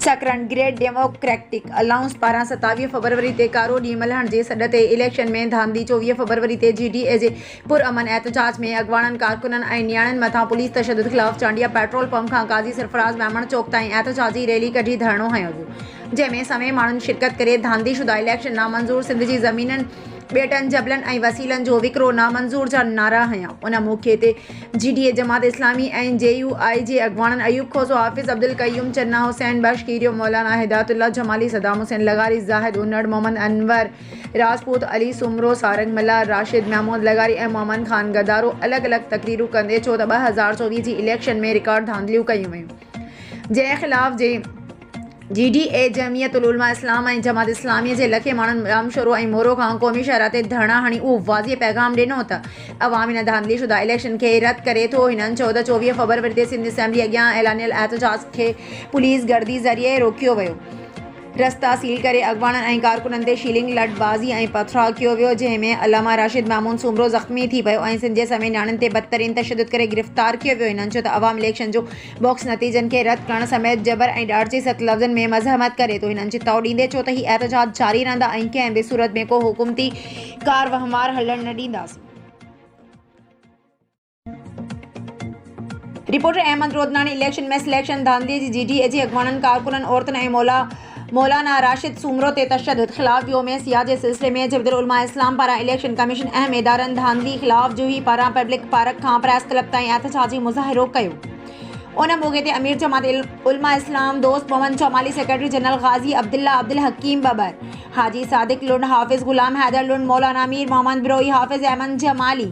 सकरन great democratic allowance पारां 27 February ते कारो ॾींहुं मल्हण जे सॾ ते इलेक्शन में धांधली 24 फरवरी ते GDA जे पुरअमन एहतजाज में अॻवाननि कारकुननि ऐं नियाणियुनि मथां पुलिस तशद्दुद ख़िलाफ़ चांडिया पेट्रोल पंप खां काज़ी सरफराज़ मेमण चौक ताईं एहतजाजी रैली कढी धरणो हयो वियो, जंहिंमें समें माण्हुनि शिरकत करे धांधलीशुदा इलेक्शन नामंज़ूर, सिंध जी ज़मीननि बेटन जबलन ऐं वसीलनि जो विकिरो नामंज़ूर जा नारा हया। उन मौक़े ते GDA जमात इस्लामी ऐं JUI जे अॻवाननि अयूब खोसो, हाफ़िज़ अब्दुल क़य्यूम, चन्ना हुसैन बख्श, कीरियो, मौलाना हिदायतुल्लाह जमाली, सदाम हुसैन लगारी, ज़ाहिद उन्नड़, मोहम्मद अनवर राजपूत, अली सुमरो, सारंग मल्ला, राशिद महमूद लगारी ऐं मोहम्मद खान गदारो अलॻि अलॻि तक़रीरूं कंदे चयो त 2024 जी इलेक्शन में रिकॉर्ड धांधलियूं कयूं वयूं, जंहिं ख़िलाफ़ GDA जमियत उलमा इस्लाम ऐं जमात इस्लामी जे लखे माण्हुनि रामशोरो ऐं मोरो खां क़ौमी शहर ते धरणा हणी उहो वाज़िह पैगाम ॾिनो त अवाम हिन धांधलीशुदा इलेक्शन खे रद्द करे थो। हिननि चयो त 24 फरवरी ते सिंध असेंबली अॻियां ऐलानियल एहतजाज खे पुलिस गर्दी ज़रिए रोकियो वियो, रस्ता सील करे अॻवाननि ऐं कारकुननि ते शीलिंग, लठबाज़ी ऐं पथराव कयो वियो, जंहिंमें अलामा राशिद महमूद सुमरो ज़ख़्मी थी पियो ऐं सिंध जे समेत नियाणियुनि ते बदतरीन तशद्दुद करे गिरफ़्तार कयो वियो। हिननि चयो त अवाम इलेक्शन जो बॉक्स नतीजनि खे रद्द करण समेत जबर ऐं ॾाढ जे सख़्त लफ़्ज़नि में मज़ाहमत करे थो। हिननि चिताव ॾींदे चयो त ही एहतजाज जारी रहंदा ऐं कंहिं बि सूरत में को हुकूमती कार वहिंवार हलण न ॾींदासीं। रिपोर्टर अहमद रोदनानी। इलेक्शन में सिलेक्शन धांधली जी GDA जे अॻवाननि, कारकुननि, औरतुनि ऐं मौलाना राशिद सुमरो ते तशद्दुद ख़िलाफ़ योम सियाह जे सिलसिले में जमियत उलमा इस्लाम पारां इलेक्शन कमीशन अहम इदारनि धांधली ख़िलाफ़ जुही पारां पब्लिक पार्क खां प्रेस क्लब ताईं एहतजाजी मुज़ाहिरो कयो। उन मौक़े ते अमीर जमात उलमा इस्लाम दोस्त मोहम्मद जमाली, सेक्रेटरी जनरल गाज़ी अब्दुल्ला अब्दुल हकीम बबर, हाजी सादिक लुंड, हाफ़िज़ गुलाम हैदर लुंड, मौलाना मीर मोहम्मद बिरोई, हाफ़िज़ अहमद जमाली,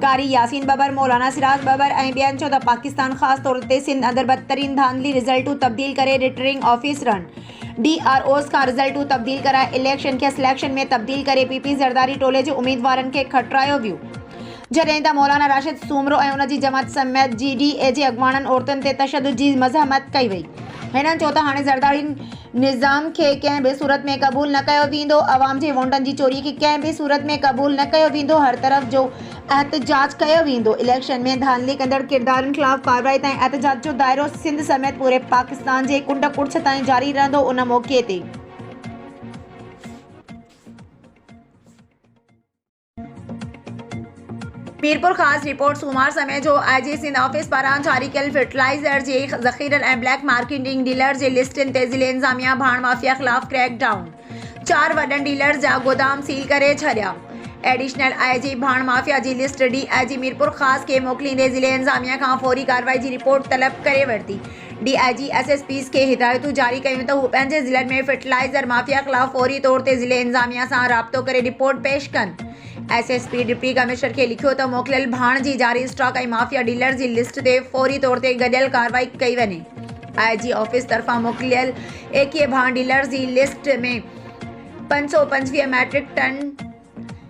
कारी यासीन बबर, मौलाना सिराज बबर ऐं ॿियनि चयो त पाकिस्तान ख़ासि तौर ते सिंध अंदरि बदतरीन धांधली रिज़ल्टूं तब्दील करे रिटर्निंग ऑफिसरनि DROs खां रिज़ल्टूं तब्दील कराए इलेक्शन खे सिलेक्शन में तब्दील करे PP ज़रदारी टोले जे उम्मीदवारनि खे खटरायो वियो, जॾहिं त मौलाना राशिद सुमरो ऐं उन जी जमात समेत GDA जे अॻवाननि औरतुनि ते तशद्दुद जी मज़ाहमत कई वई। हिननि चयो त हाणे ज़रदारी निज़ाम खे कंहिं बि सूरत में क़बूल न कयो वेंदो, अवाम जे वोटनि जी चोरी खे कंहिं बि सूरत में क़बूल न कयो वेंदो, हर तरफ़ जो एहतजाज कयो वेंदो। इलेक्शन में धांधली कंदड़ किरदारनि ख़िलाफ़ कार्रवाई ताईं एहतजाज जो दाइरो सिंध समेत पूरे पाकिस्तान जे कुंड कुड़छ ताईं जारी रहंदो। उन मौक़े ते मीरपुर ख़ासि रिपोर्ट। सूमार समय जो IG सिंध ऑफिस पारां जारी कयल फर्टिलाइज़र जे ज़ख़ीरनि ऐं ब्लैक मार्केटिंग डीलर जे लिस्टनि ते ज़िले इंतिज़ामिया भाण माफ़िया ख़िलाफ़ क्रैक डाउन, 4 वॾनि डीलर जा गोदाम सील करे छॾिया। एडिशनल IG भाण माफ़िया जी लिस्ट DIG मीरपुर ख़ासि खे मोकिलींदे ज़िले इंतिज़ामिया खां फ़ौरी कार्रवाई जी रिपोर्ट तलब करे वरिती। DIG SSPs खे हिदायतूं जारी कयूं त हू पंहिंजे ज़िलनि में फर्टिलाइज़र माफ़िया ख़िलाफ़ फ़ौरी तौर ते ज़िले इंतिज़ामिया सां राब्तो करे रिपोर्ट पेश कनि। SSP डिप्टी कमिश्नर खे लिखियो त मोकिलियल भाण जी जारी स्टॉक ऐं माफ़िया डीलर जी लिस्ट ते फ़ौरी तौर ते गॾियल कार्रवाई कई वञे। IG ऑफिस तरफ़ां मोकिलियल 21 भाण डीलर जी लिस्ट में 525 मैट्रिक टन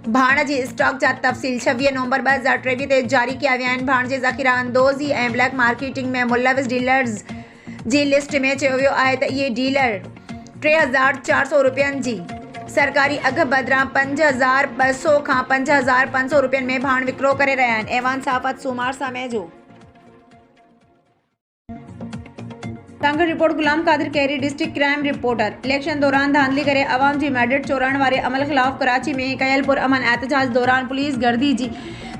भाण जी स्टॉक जा तफ़सील 26 नवंबर 2023 ते जारी कया विया आहिनि। भाण जे ज़ख़ीरा अंदोज़ी ऐं ब्लैक मार्केटिंग में मुलविस डीलर्स जी लिस्ट में चयो वियो आहे त इहे डीलर 3400 रुपयनि जी सरकारी अघ बदिरां 5200 खां 5500 रुपयनि में भाण विकिरो करे रहिया आहिनि। ऐवान साफ़त। सूमार समय जो तंग रिपोर्ट। गुलाम कादिर कैरी, डिस्ट्रिक्ट क्राइम रिपोर्टर। इलेक्शन दौरान धांधली करे अवाम जी मैंडेट चोराइण वारे अमल ख़िलाफ़ कराची में कयल पुरअमन एहतजाज दौरान पुलिस गर्दी जी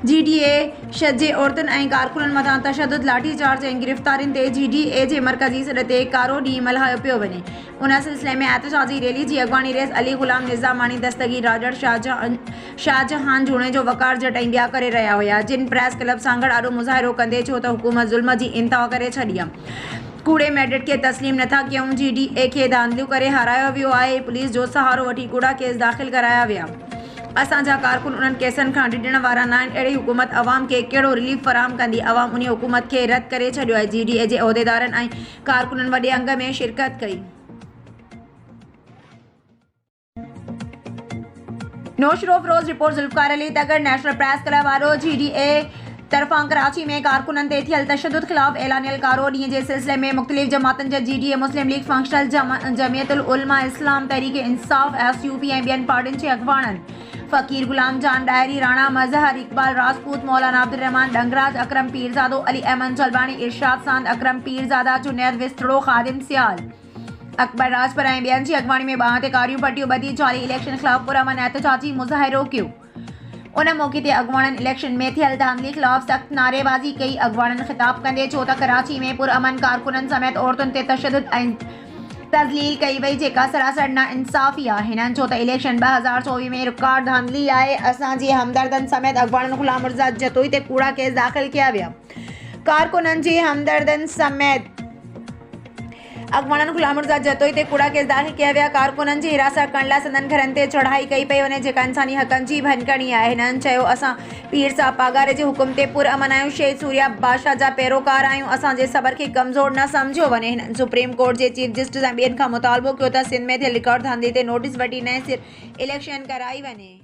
GDA जे औरतुनि ऐं कारकुननि मथां तशद्दुद, लाठीचार्ज ऐं गिरफ़्तारियुनि ते GDA जे मरकज़ी सॾ ते कारो ॾींहुं मल्हायो पियो वञे। उन सिलसिले में एहतजाजी रैली जी अॻवानी रेस अली ग़ुलाम निज़ामानी, दस्तगीर राजड़, शाहजहान जूणे जो वकार जट ऐं ॿिया करे रहिया हुया, जिन प्रेस क्लब सां गॾु ॾाढो मुज़ाहिरो कंदे चयो त हुकूमत ज़ुल्म जी इंतहा करे छॾी आहे, कूड़े मैंडेट खे तस्लीम नथा कयूं, GDA खे धांधलियूं करे हारायो वियो आहे, पुलिस जो सहारो वठी कूड़ा केस दाख़िल कराया विया। असांजा कारकुन उन्हनि केसनि खां डिॼण वारा न आहिनि। अहिड़ी हुकूमत अवाम खे कहिड़ो रिलीफ फ़राहम कंदी? अवाम उन हुकूमत खे रद्द करे छॾियो आहे। GDA जे उहिदेदारनि ऐं कारकुननि वॾे अंग में शिरकत कई। Naushahro Feroze report. Zulfiqar Ali Tagar. National press club वारो GDA तरफ़ां कराची में कारकुननि ते थियल तशद्दुद ख़िलाफ़ ऐलानियल कारो ॾींहं जे सिलसिले में मुख़्तलिफ़ जमातनि जा GDA, मुस्लिम लीग, फंक्शनल जमियत उलमा इस्लाम, तहरीक इंसाफ़, SUP ऐं ॿियनि पार्टियुनि जे अॻवाननि फ़कीर गुलाम जान डायरी, राणा मज़हर, इकबाल राजपूत, मौलाना अब्दुर्रहमान डंगराज, अकरम पीरज़ादो, अली अहमद जलबानी, इरशाद सांद, अकरम पीरज़ादा, जुनैद विस्तड़ो, ख़ादिम सियाल, अकबर राजपर ऐं ॿियनि जी अॻवाणी में ॿांह ते कारियूं पटियूं ॿधी जाली इलेक्शन ख़िलाफ़ पुरअमन एहतजाजी मुज़ाहिरो कयो। उन मौक़े ते अॻवाणनि इलेक्शन में थियल धांधली ख़िलाफ़ सख़्त नारेबाज़ी कई। अॻवाणनि ख़िताब कंदे चयो त कराची में पुरअमन कारकुननि समेत औरतुनि ते तशदुद ऐं तज़लील कई वई जेका सरासर नाइंसाफ़ी आहे। हिननि चयो त इलेक्शन 2024 में रिकॉर्ड धांधली आहे। असांजे हमदर्दनि समेत अॻवाणनि ग़ुलाम मिर्ज़ा जतोई ते कूड़ा केस दाख़िल कया विया। कारकुननि जे हमदर्दनि समेत अॻवाणनि ग़ुलाम मिर्ज़ा जतोई ते कूड़ा केस दाख़िल कया विया। कारकुननि जी हिरासत करण लाइ संदनि घरनि ते चढ़ाई कई पई वञे जेका इंसानी हक़नि जी भञकड़ी आहे। हिननि चयो असां पीर साहब पागारे जे हुकुम ते पुरअमन आहियूं। शहीद सूर्या बादशाह जा पैरोकार आहियूं। असांजे सबर खे कमज़ोर न सम्झियो वञे। हिननि सुप्रीम कोर्ट जे चीफ जस्टिस ऐं ॿियनि खां मुतालबो कयो त सिंध में थियल रिकॉर्ड धांधली ते नोटिस वठी नएं सिर इलेक्शन कराई वञे।